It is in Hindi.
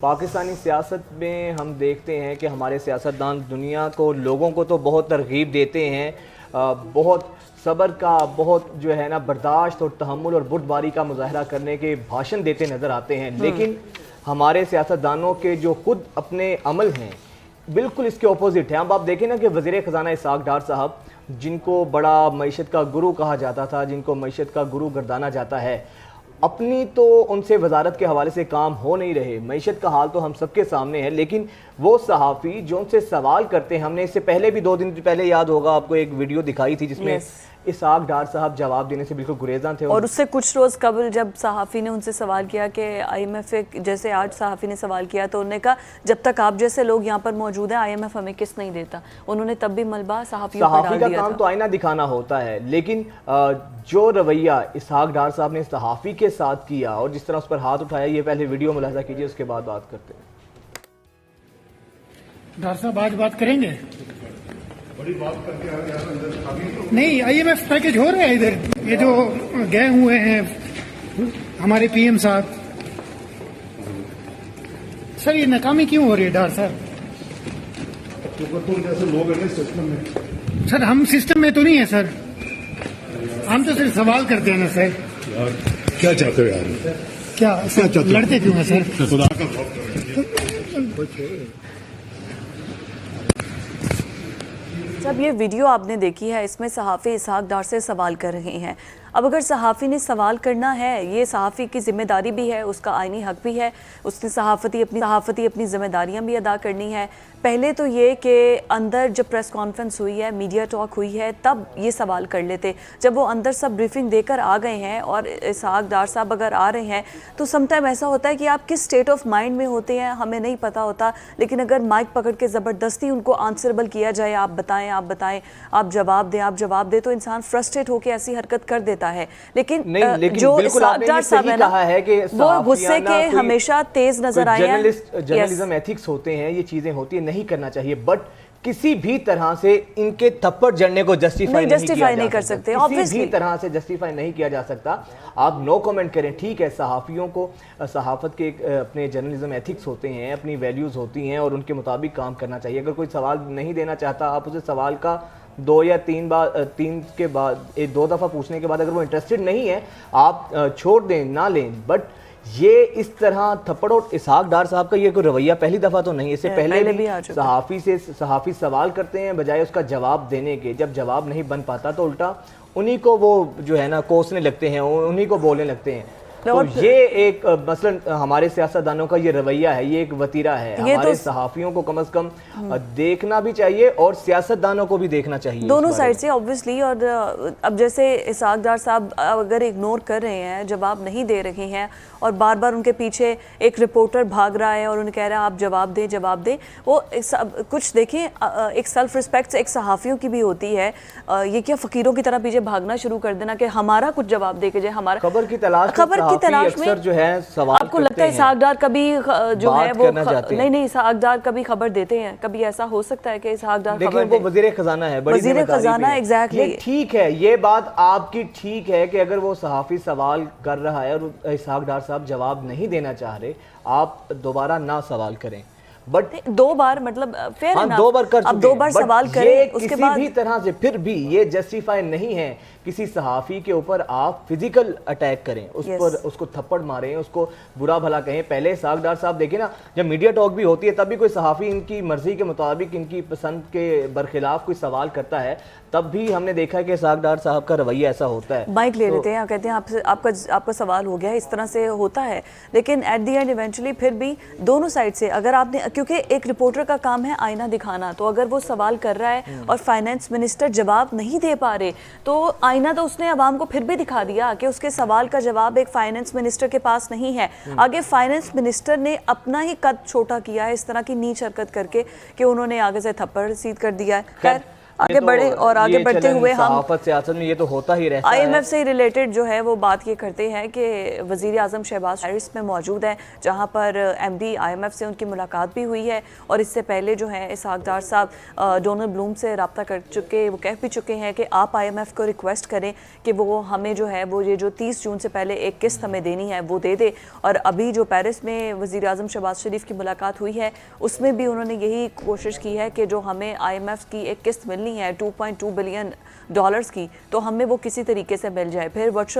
पाकिस्तानी सियासत में हम देखते हैं कि हमारे सियासतदान दुनिया को, लोगों को तो बहुत तरगीब देते हैं, बहुत सब्र का, बहुत जो है ना बर्दाश्त और तहम्मुल और बुर्दबारी का मुजाहरा करने के भाषण देते नज़र आते हैं। लेकिन हमारे सियासतदानों के जो खुद अपने अमल हैं बिल्कुल इसके अपोजिट है। अब आप देखें ना कि वज़ीर ख़जाना इसहाक़ डार साहब, जिनको बड़ा मईशत का गुरु कहा जाता था, जिनको मईशत का गुरु गर्दाना जाता है, अपनी तो उनसे वजारत के हवाले से काम हो नहीं रहे। मईशत का हाल तो हम सबके सामने है, लेकिन वो सहाफ़ी जो उनसे सवाल करते हैं, हमने इससे पहले भी 2 दिन पहले याद होगा आपको एक वीडियो दिखाई थी जिसमें इसहाक़ डार साहब जवाब देने से बिल्कुल गुरेज़ां थे। और उससे कुछ रोज़ कबल जब सहाफ़ी ने उनसे सवाल किया कि IMF, जैसे आज सहाफ़ी ने सवाल किया तो उन्होंने कहा जब तक आप जैसे लोग यहाँ पर मौजूद हैं IMF हमें किस नहीं देता। उन्होंने तब भी मलबा सहाफ़ियों पर डाल दिया था। का काम तो आईना दिखाना होता है, लेकिन जो रवैया इसहाक़ डार साहब ने सहाफ़ी के साथ किया और जिस तरह उस पर हाथ उठाया, ये पहले वीडियो मुलाहिज़ा कीजिए, उसके बाद बात करते हैं। डार साहब आज बात करेंगे? बड़ी बात करके आ गया नहीं, IMF पैकेज हो रहा है इधर, ये जो गए हुए हैं हमारे PM साहब, सर ये नाकामी क्यों हो रही है डार साहब? तुम जैसे लोग हैं सिस्टम में। सर हम सिस्टम में तो नहीं है सर, हम तो सिर्फ सवाल करते हैं ना सर। यार क्या चाहते हो यार? क्या चाहते हो? लड़ते क्यों हैं सर? खुदा का खौफ करो। जब ये वीडियो आपने देखी है, इसमें सहाफ़ी इसहाक़ डार से सवाल कर रहे हैं। अब अगर सहाफ़ी ने सवाल करना है, ये सहाफ़ी की ज़िम्मेदारी भी है, उसका आईनी हक भी है, उसने सहाफ़ती अपनी ज़िम्मेदारियां भी अदा करनी है। पहले तो ये कि अंदर जब प्रेस कॉन्फ्रेंस हुई है, मीडिया टॉक हुई है, तब ये सवाल कर लेते। जब वो अंदर सब ब्रीफिंग देकर आ गए हैं और इसहाक़ डार साहब अगर आ रहे हैं तो समटाइम ऐसा होता है कि आप किस स्टेट ऑफ माइंड में होते हैं हमें नहीं पता होता, लेकिन अगर माइक पकड़ के ज़बरदस्ती उनको आंसरेबल किया जाए, आप बताएं, आप जवाब दें, तो इंसान फ्रस्ट्रेट होकर ऐसी हरकत कर देता है। लेकिन जो इसहाक़ डार साहब है ना, वो गुस्से के हमेशा तेज नजर आए हैं। जर्नलिज्म एथिक्स होते हैं, ये चीजें होती है, नहीं करना चाहिए, बट किसी भी तरह से इनके थप्पड़ जड़ने को जस्टिफाई नहीं कर सकते। किसी भी तरह से जस्टिफाई नहीं किया जा सकता। आप नो कमेंट करें, ठीक है। सहाफ़ियों को सहाफ़त के अपने जर्नलिज्म एथिक्स होते हैं, अपनी वैल्यूज़ होती हैं और उनके मुताबिक काम करना चाहिए। अगर कोई सवाल नहीं देना चाहता, आप उसे सवाल का 2 या 3 के बाद 2 दफ़ा पूछने के बाद अगर वो इंटरेस्टेड नहीं है, आप छोड़ दें, ना लें। बट ये इस तरह थप्पड़, और इसहाक़ डार साहब का ये कोई रवैया पहली दफ़ा तो नहीं, इससे पहले भी सहाफ़ी सवाल करते हैं, बजाय उसका जवाब देने के। जब जवाब नहीं बन पाता तो उल्टा उन्हीं को वो जो है ना कोसने लगते हैं, उन्हीं को बोलने लगते हैं। तो ये एक मसलन हमारे सियासतदानों का ये रवैया है, ये एक वतीरा है। हमारे सहाफ़ियों को कम से कम देखना भी चाहिए और सियासतदानों को भी देखना चाहिए, दोनों साइड से ऑब्वियसली। और अब जैसे इसहाक़ डार साहब अगर इग्नोर कर रहे हैं, जवाब नहीं दे रहे हैं और बार बार उनके पीछे एक रिपोर्टर भाग रहा है और उन्हें कह रहा है आप जवाब दें, वो कुछ देखें, एक सेल्फ रिस्पेक्ट एक सहाफ़ियों की भी होती है। ये क्या फ़कीरों की तरह पीछे भागना शुरू कर देना कि हमारा कुछ जवाब दे के जाए, हमारा खबर की तलाश में जो है सवाल आपको लगता है इसहाक़ डार कभी जो है वो नहीं इसहाक़ डार कभी खबर देते हैं? कभी ऐसा हो सकता है कि इसहाक़ डार खबर वो वज़ीर ख़ज़ाना है, वज़ीर ख़ज़ाना, एग्जैक्टली ठीक है। ये बात आपकी ठीक है कि अगर वो सहाफ़ी सवाल कर रहा है और इसहाक़ डार साहब जवाब नहीं देना चाह रहे, आप दोबारा ना सवाल करें। बट 2 बार मतलब फेयर है ना, 2 बार कर चुके, अब 2 बार सवाल करें, उसके बाद किसी भी तरह से फिर भी ये जस्टिफाई नहीं है किसी सहाफ़ी के ऊपर आप फिजिकल अटैक करें, उस पर उसको थप्पड़ मारें, उसको बुरा भला कहें। पहले इसहाक़ डार साहब देखें ना, जब मीडिया टॉक भी होती है तब भी कोई सहाफ़ी इनकी मर्जी के मुताबिक, इनकी पसंद के बरखिलाफ कोई सवाल करता है, तब भी हमने देखा है कि इसहाक़ डार साहब का रवैया ऐसा होता है। माइक ले लेते हैं, कहते हैं आपका सवाल हो गया है, इस तरह से होता है। लेकिन एट द एंड इवेंचुअली फिर भी दोनों साइड से अगर आपने, क्योंकि एक रिपोर्टर का काम है आईना दिखाना, तो अगर वो सवाल कर रहा है और फाइनेंस मिनिस्टर जवाब नहीं दे पा रहे, तो आईना तो उसने अवाम को फिर भी दिखा दिया कि उसके सवाल का जवाब एक फाइनेंस मिनिस्टर के पास नहीं है। आगे फाइनेंस मिनिस्टर ने अपना ही कद छोटा किया है इस तरह की नीच हरकत करके कि उन्होंने आगे से थप्पड़ सीध कर दिया है। खैर आगे बढ़े और आगे बढ़ते हुए हम सहाफत सियासत में ये तो होता ही रहता है। IMF से रिलेटेड जो है वो बात ये करते हैं कि वज़ीर आज़म शहबाज पेरिस में मौजूद है, जहां पर MD IMF से उनकी मुलाकात भी हुई है और इससे पहले जो है इसहाक डार साहब डोनाल्ड ब्लूम से रब्ता कर चुके, वो कह भी चुके हैं कि आप IMF को रिक्वेस्ट करें कि वो हमें जो है वो ये जो 30 जून से पहले एक किस्त हमें देनी है वो दे दे। और अभी जो पेरिस में वज़ीर आज़म शहबाज शरीफ की मुलाकात हुई है उसमें भी उन्होंने यही कोशिश की है कि जो हमें IMF की एक किस्त मिलनी है $2.2 बिलियन की, तो हमें वो किसी तरीके से मिल जाए। फिर वर्चुअल